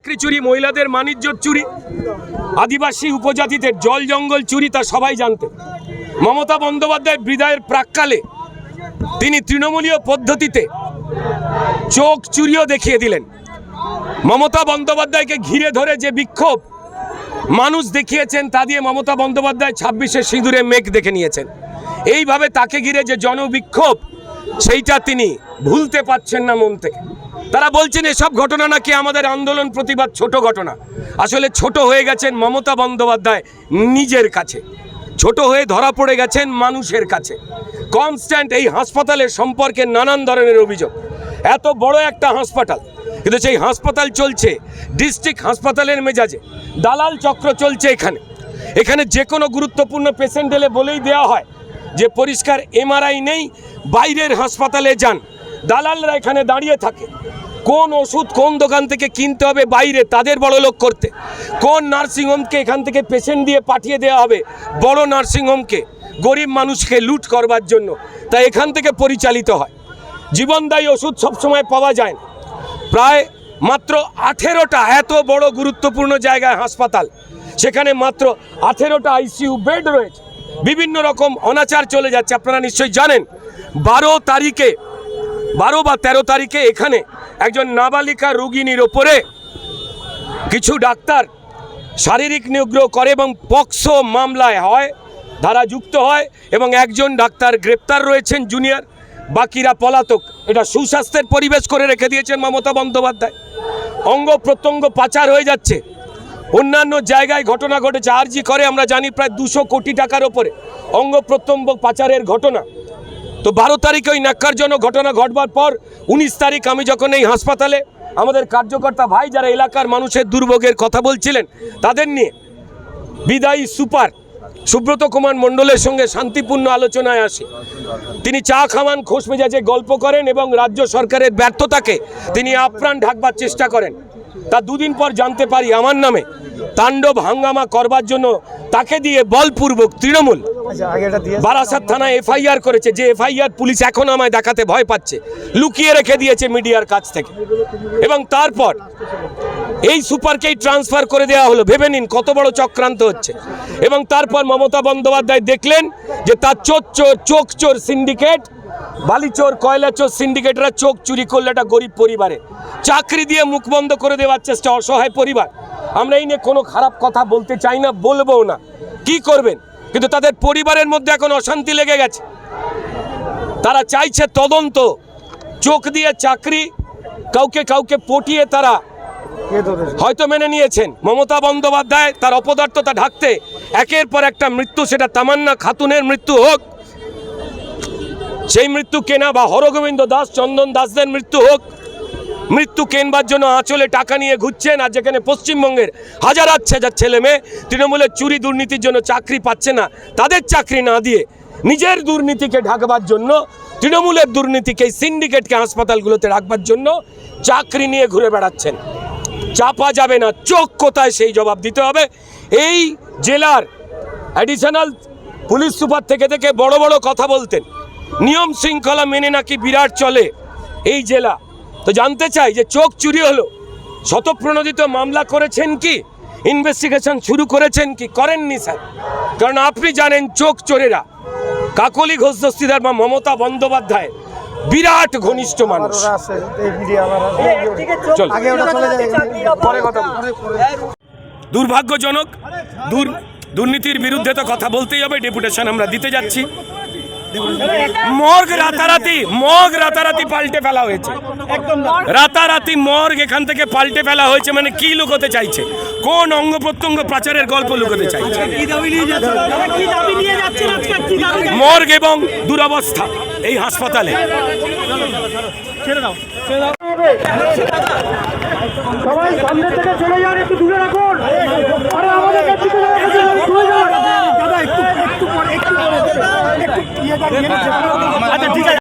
চাকরি চুরি, মহিলাদের মানিজ্যত চুরি, আদিবাসী উপজাতিদের জল জঙ্গল চুরি, তা সবাই জানতেন। মমতা বন্দ্যোপাধ্যায় বিদায়ের প্রাক্কালে তিনি তৃণমূলীয় পদ্ধতিতে চোখ চুরিও দেখিয়ে দিলেন। মমতা বন্দ্যোপাধ্যায়কে ঘিরে ধরে যে বিক্ষোভ মানুষ দেখিয়েছেন, তা দিয়ে মমতা বন্দ্যোপাধ্যায় 26শে সিঁদুরে মেঘ দেখে নিয়েছেন। এইভাবে তাকে ঘিরে যে জনবিক্ষোভ, সেইটা তিনি ভুলতে পারছেন না মন থেকে। তারা বলছেন এসব ঘটনা নাকি আমাদের আন্দোলন প্রতিবাদ ছোট ঘটনা। আসলে ছোট হয়ে গেছেন মমতা বন্দ্যোপাধ্যায় নিজের কাছে, ছোট হয়ে ধরা পড়ে গেছেন মানুষের কাছে। কনস্ট্যান্ট এই হাসপাতালের সম্পর্কে নানান ধরনের অভিযোগ। এত বড় একটা হাসপাতাল, কিন্তু সেই হাসপাতাল চলছে ডিস্ট্রিক্ট হাসপাতালের মেজাজে। দালাল চক্র চলছে এখানে যে কোনো গুরুত্বপূর্ণ পেশেন্ট এলে বলেই দেওয়া হয় যে পরিষ্কার এমআরআই নেই, বাইরের হাসপাতালে যান। দালালরা এখানে দাঁড়িয়ে থাকে কোন ওষুধ কোন দোকান থেকে কিনতে হবে বাইরে তাদের বড়লোক করতে, কোন নার্সিংহোমকে এখান থেকে পেশেন্ট দিয়ে পাঠিয়ে দেওয়া হবে বড় নার্সিংহোমকে গরিব মানুষকে লুট করবার জন্য, তাই এখান থেকে পরিচালিত হয়। জীবনদায়ী ওষুধ সবসময় পাওয়া যায় না। প্রায় মাত্র 18টা এত বড় গুরুত্বপূর্ণ জায়গায় হাসপাতাল, সেখানে মাত্র 18টা আইসিইউ বেড রয়েছে। বিভিন্ন রকম অনাচার চলে যাচ্ছে। আপনারা নিশ্চয়ই জানেন 12 বা 13 তারিখে এখানে একজন নাবালিকা রোগিনীর ওপরে কিছু ডাক্তার শারীরিক নিগ্রহ করে এবং পক্সো মামলায় ধারা যুক্ত হয় এবং একজন ডাক্তার গ্রেপ্তার রয়েছেন জুনিয়র, বাকিরা পলাতক। এটা সুস্বাস্থ্যের পরিবেশ করে রেখে দিয়েছেন মমতা বন্দ্যোপাধ্যায়। অঙ্গ প্রত্যঙ্গ পাচার হয়ে যাচ্ছে। অন্যান্য জায়গায় ঘটনা ঘটেছে, আরজি করে আমরা জানি প্রায় 200 কোটি টাকার ওপরে অঙ্গ প্রত্যঙ্গ পাচারের ঘটনা। তো 12 তারিখে ওই ন্যাক্কারজনক ঘটনা ঘটবার পর 19 তারিখ আমি যখন এই হাসপাতালে আমাদের কার্যকর্তা ভাই যারা এলাকার মানুষের দুর্ভোগের কথা বলছিলেন তাদের নিয়ে বিদায়ী সুপার সুব্রত কুমার মণ্ডলের সঙ্গে শান্তিপূর্ণ আলোচনায় আসি। তিনি চা খাওয়ান, খোশ মেজাজে গল্প করেন এবং রাজ্য সরকারের ব্যর্থতাকে তিনি আপ্রাণ ঢাকবার চেষ্টা করেন। তা দুদিন পর জানতে পারি আমার নামে তাণ্ডব হাঙ্গামা করবার জন্য তাকে দিয়ে বলপূর্বক তৃণমূল বারাসাত থানায় এফআইআর করেছে, যে এফআইআর পুলিশ এখন আমায় দেখাতে ভয় পাচ্ছে, লুকিয়ে রেখে দিয়েছে মিডিয়ার কাছ থেকে। এবং তারপর এই সুপারকেই ট্রান্সফার করে দেওয়া হলো। ভেবে নিন কত বড় চক্রান্ত হচ্ছে। এবং তারপর মমতা বন্দ্যোপাধ্যায় দেখলেন যে তার চোখ চোর সিন্ডিকেট, বালিচোর কয়লাচোর সিন্ডিকেটরা চোখ চুরি করলে একটা গরিব পরিবারে চাকরি দিয়ে মুখ বন্ধ করে দেওয়ার চেষ্টা, অসহায় পরিবার। আমরা এই নিয়ে কোনো খারাপ কথা বলতে চাই না, বলবও না। কি করবেন? কিন্তু তাদের পরিবারের মধ্যে এখন অশান্তি লেগে গেছে। তারা চাইছে তদন্ত, চোখ দিয়ে চাকরি, কাউকে পটিয়ে তারা হয়তো মেনে নিয়েছেন। মমতা বন্দ্যোপাধ্যায় তার অপদার্থতা ঢাকতে একের পর একটা মৃত্যু, সেটা তামান্না খাতুনের মৃত্যু হোক, সেই মৃত্যু কেনা বা হরগোবিন্দ দাস, চন্দন দাসদের মৃত্যু হোক, মৃত্যু কেনবার জন্য আঁচলে টাকা নিয়ে ঘুরছেন। আর যেখানে পশ্চিমবঙ্গের হাজার ছেলে মেয়ে তৃণমূলের চুরি দুর্নীতির জন্য চাকরি পাচ্ছে না, তাদের চাকরি না দিয়ে নিজের দুর্নীতিকে ঢাকবার জন্য, তৃণমূলের দুর্নীতিকে, সিন্ডিকেটকে হাসপাতালগুলোতে রাখবার জন্য চাকরি নিয়ে ঘুরে বেড়াচ্ছেন। চাপা যাবে না, চোখ কোথায় সেই জবাব দিতে হবে। এই জেলার অ্যাডিশনাল পুলিশ সুপার থেকে বড় বড় কথা বলতেন, নিয়ম শৃঙ্খলা মেনে নাকি বিরাট চলে এই জেলা। তো জানতে চাই যে চোখ চুরি হলো, শতপ্রণোদিত মামলা করেছেন কি, ইনভেস্টিগেশন শুরু করেছেন কি? করেননি স্যার। কারণ আপনি জানেন চোখ চোরেরা কাকলি ঘোষ দস্তিদার বা মমতা বন্দ্যোপাধ্যায় বিরাট ঘনিষ্ঠ মানুষ। দুর্ভাগ্যজনক, দুর্নীতির বিরুদ্ধে তো কথা বলতেই হবে। ডেপুটেশন আমরা দিতে যাচ্ছি। মর্গ রাতারাতি পাল্টে ফেলা হয়েছে। রাতারাতি মর্গ এখান থেকে পাল্টে ফেলা হয়েছে। মানে কি লুকোতে চাইছে? কোন অঙ্গ প্রত্যঙ্গ পাচারের গল্প লুকোতে চাইছে? মর্গ এবং দুরবস্থা এই হাসপাতালে।